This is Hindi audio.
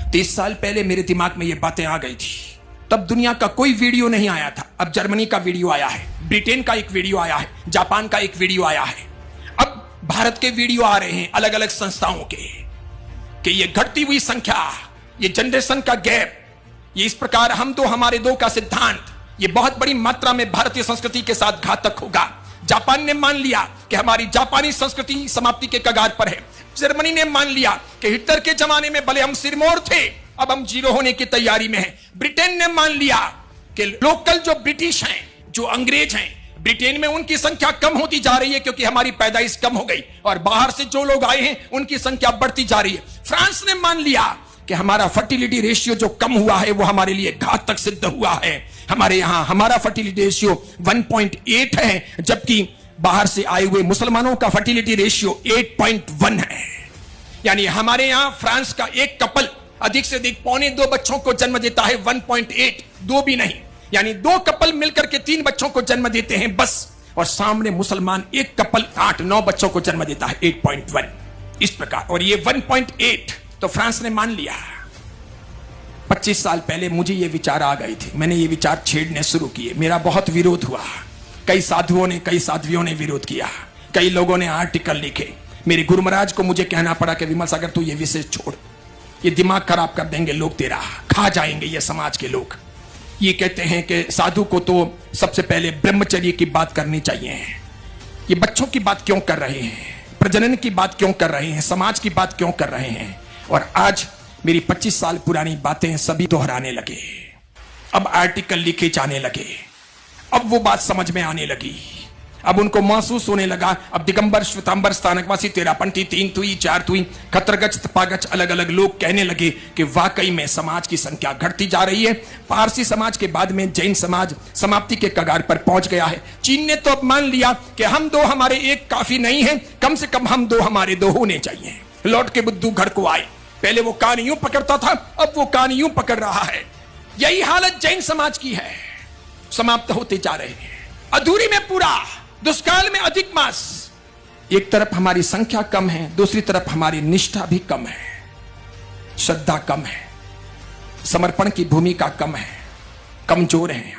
30 साल पहले मेरे दिमाग में ये बातें आ गई थी। तब दुनिया का कोई वीडियो नहीं आया था। अब जर्मनी का वीडियो आया है, ब्रिटेन का एक वीडियो आया है, जापान का एक वीडियो आया है। अब भारत के वीडियो आ रहे हैं अलग अलग संस्थाओं के, कि ये घटती हुई संख्या, ये जनरेशन का गैप, ये इस प्रकार हम दो हमारे दो का सिद्धांत, ये बहुत बड़ी मात्रा में भारतीय संस्कृति के साथ घातक होगा। जापान ने मान लिया कि हमारी जापानी संस्कृति समाप्ति के कगार पर है। जर्मनी ने मान लिया कि हिटलर के जमाने में भले हम सिरमौर थे, अब हम जीरो होने की तैयारी में हैं। ब्रिटेन ने मान लिया कि लोकल जो ब्रिटिश हैं, जो अंग्रेज हैं, ब्रिटेन में उनकी संख्या कम होती जा रही है क्योंकि हमारी पैदाइश कम हो गई, और बाहर से जो लोग आए हैं उनकी संख्या बढ़ती जा रही है। फ्रांस ने मान लिया कि हमारा फर्टिलिटी रेशियो जो कम हुआ है वो हमारे लिए घातक सिद्ध हुआ है। हमारे यहां हमारा फर्टिलिटी रेशियो 1.8 है, जबकि बाहर से आए हुए मुसलमानों का फर्टिलिटी रेशियो 8.1 है। यानी हमारे यहां फ्रांस का एक कपल अधिक से अधिक 1.25 बच्चों को जन्म देता है, 1.8, 2 भी नहीं। यानी 2 कपल मिलकर के 3 बच्चों को जन्म देते हैं बस, और सामने मुसलमान एक कपल 8-9 बच्चों को जन्म देता है, 8.1 इस प्रकार, और ये 1.8 तो फ्रांस ने मान लिया। 25 साल पहले मुझे ये विचार आ गए थे, मैंने ये विचार छेड़ने शुरू किए। मेरा बहुत विरोध हुआ, कई साधुओं ने, कई साध्वियों ने विरोध किया, कई लोगों ने आर्टिकल लिखे। मेरे गुरु महाराज को मुझे कहना पड़ा कि विमल सागर तू ये विषय छोड़, ये दिमाग खराब कर देंगे लोग, तेरा खा जाएंगे ये समाज के लोग। ये कहते हैं कि साधु को तो सबसे पहले ब्रह्मचर्य की बात करनी चाहिए, ये बच्चों की बात क्यों कर रहे हैं, प्रजनन की बात क्यों कर रहे हैं, समाज की बात क्यों कर रहे हैं। और आज मेरी 25 साल पुरानी बातें सभी दोहराने लगे, अब आर्टिकल लिखे जाने लगे, अब वो बात समझ में आने लगी, अब उनको महसूस होने लगा। अब दिगंबर, श्वेतांबर, स्थानकवासी, तेरापंथी, 3 तुई, 4 तुई, खत्रगच, तपागच, अलग अलग लोग कहने लगे कि वाकई में समाज की संख्या घटती जा रही है। पारसी समाज के बाद में जैन समाज समाप्ति के कगार पर पहुंच गया है। चीन ने तो अब मान लिया कि हम दो हमारे एक काफी नहीं है, कम से कम हम दो हमारे दो होने चाहिए। लौट के बुद्धू घर को आए, पहले वो कान यूं पकड़ता था, अब वो कान यूं पकड़ रहा है। यही हालत जैन समाज की है, समाप्त होते जा रहे हैं। अधूरी में पूरा, दुष्काल में अधिक मास। एक तरफ हमारी संख्या कम है, दूसरी तरफ हमारी निष्ठा भी कम है, श्रद्धा कम है, समर्पण की भूमिका कम है, कमजोर हैं।